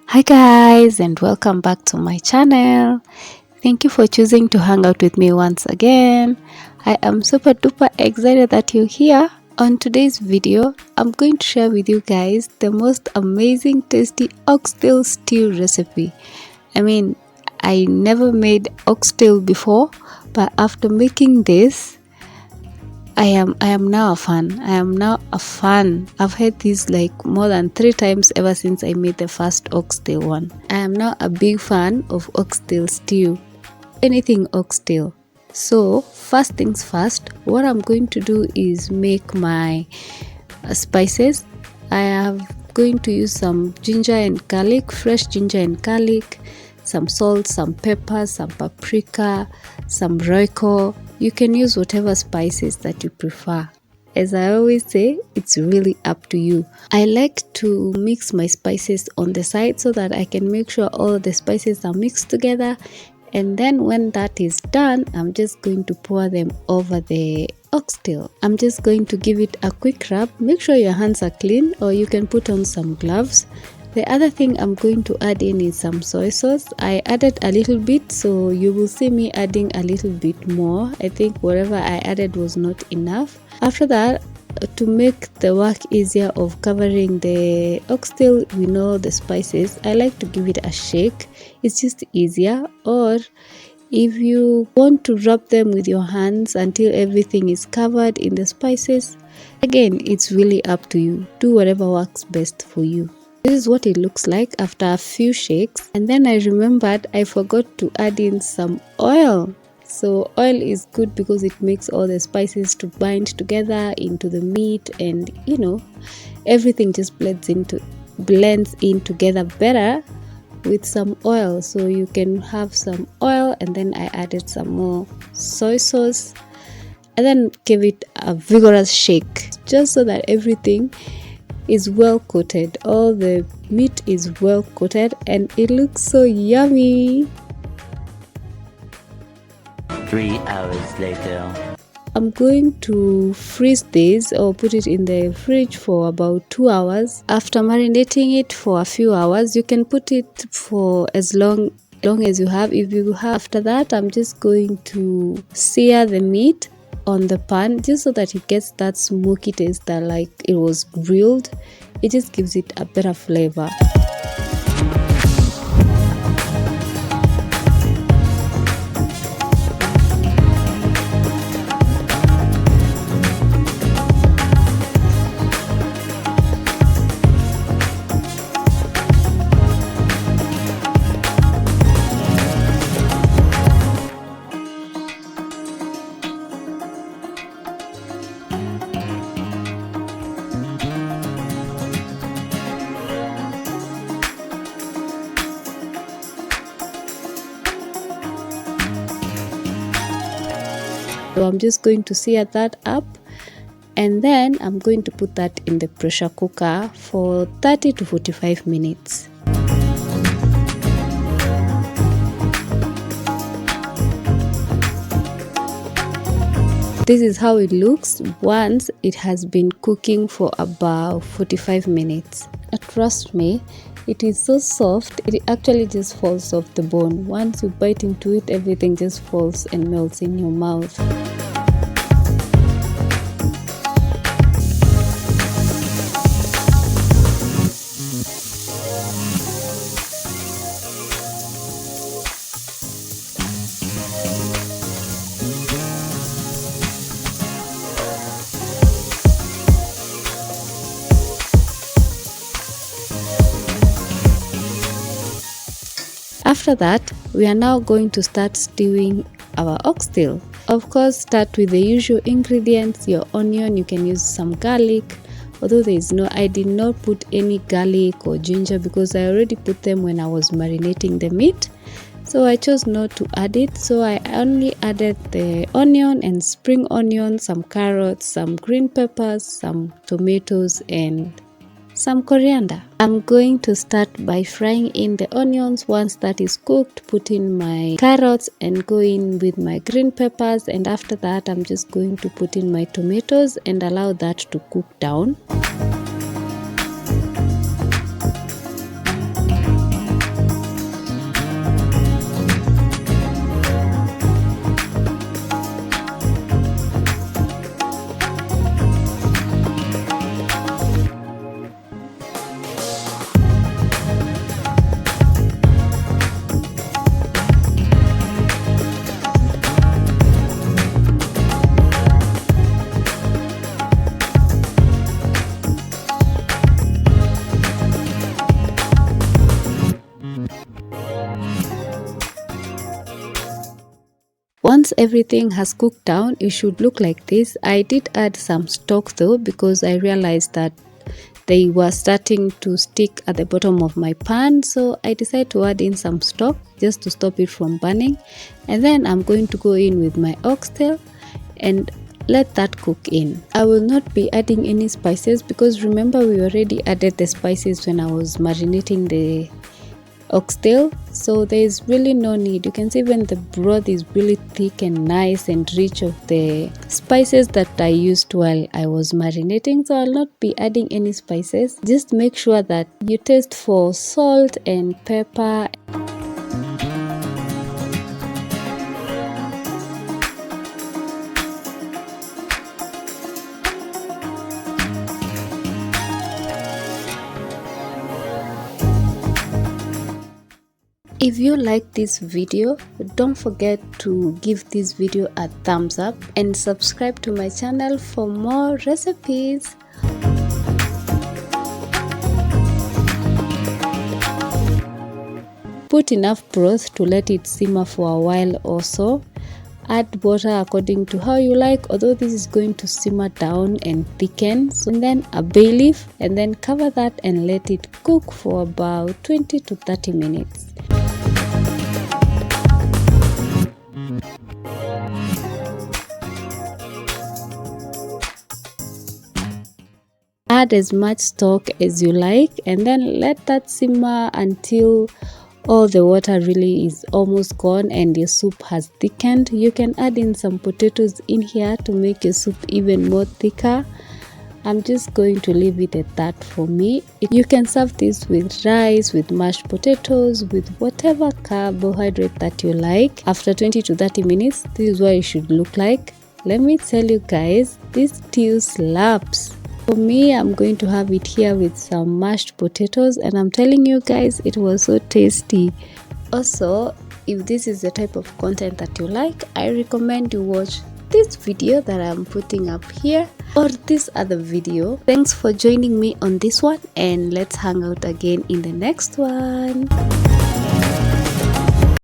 Hi guys, and welcome back to my channel. Thank you for choosing to hang out with me once again. I am super duper excited that you're here. On today's video, I'm going to share with you guys the most amazing tasty oxtail stew recipe. I never made oxtail before, but after making this, I am now a fan. I am now a fan. I've had this like more than 3 times ever since I made the first oxtail one. I am now a big fan of oxtail stew. Anything oxtail. So first things first, what I'm going to do is make my spices. I am going to use some ginger and garlic, fresh ginger and garlic, some salt, some pepper, some paprika, some royco. You can use whatever spices that you prefer. As I always say, it's really up to you. I like to mix my spices on the side so that I can make sure all the spices are mixed together. And then when that is done, I'm just going to pour them over the oxtail. I'm just going to give it a quick rub. Make sure your hands are clean, or you can put on some gloves. The other thing I'm going to add in is some soy sauce. I added a little bit, so you will see me adding a little bit more. I think whatever I added was not enough. After that, to make the work easier of covering the oxtail with all the spices, I like to give it a shake. It's just easier. Or if you want to rub them with your hands until everything is covered in the spices, again, it's really up to you. Do whatever works best for you. This is what it looks like after a few shakes. And then I remembered I forgot to add in some oil. So oil is good because it makes all the spices to bind together into the meat, and everything just blends in together better with some oil. So you can have some oil, and then I added some more soy sauce and then give it a vigorous shake just so that everything is well coated. All the meat is well coated and it looks so yummy. 3 hours later. I'm going to freeze this or put it in the fridge for about 2 hours. After marinating it for a few hours, you can put it for as long as you have. If you have, after that, I'm just going to sear the meat on the pan just so that it gets that smoky taste that like it was grilled. It just gives it a better flavor. So I'm just going to sear that up, and then I'm going to put that in the pressure cooker for 30 to 45 minutes. This is how it looks once it has been cooking for about 45 minutes. Trust me, it is so soft, it actually just falls off the bone. Once you bite into it, everything just falls and melts in your mouth. After that, we are now going to start stewing our oxtail. Of course, start with the usual ingredients, your onion. You can use some garlic, although I did not put any garlic or ginger because I already put them when I was marinating the meat. So I chose not to add it. So I only added the onion and spring onion, some carrots, some green peppers, some tomatoes, and some coriander. I'm going to start by frying in the onions. Once that is cooked, put in my carrots and go in with my green peppers, and after that I'm just going to put in my tomatoes and allow that to cook down. Once everything has cooked down, it should look like this. I did add some stock though, because I realized that they were starting to stick at the bottom of my pan, so I decided to add in some stock just to stop it from burning. And then I'm going to go in with my oxtail and let that cook in. I will not be adding any spices because remember we already added the spices when I was marinating the oxtail, so there is really no need. You can see when the broth is really thick and nice and rich of the spices that I used while I was marinating, so I'll not be adding any spices. Just make sure that you taste for salt and pepper. If you like this video, don't forget to give this video a thumbs up and subscribe to my channel for more recipes. Put enough broth to let it simmer for a while or so. Add water according to how you like, although this is going to simmer down and thicken. So then a bay leaf, and then cover that and let it cook for about 20 to 30 minutes. Add as much stock as you like and then let that simmer until all the water really is almost gone and your soup has thickened. You can add in some potatoes in here to make your soup even more thicker. I'm just going to leave it at that for me. You can serve this with rice, with mashed potatoes, with whatever carbohydrate that you like. After 20 to 30 minutes, this is what it should look like. Let me tell you guys, this stew slaps. For me, I'm going to have it here with some mashed potatoes, and I'm telling you guys, it was so tasty. Also, if this is the type of content that you like, I recommend you watch this video that I'm putting up here or this other video. Thanks for joining me on this one, and let's hang out again in the next one.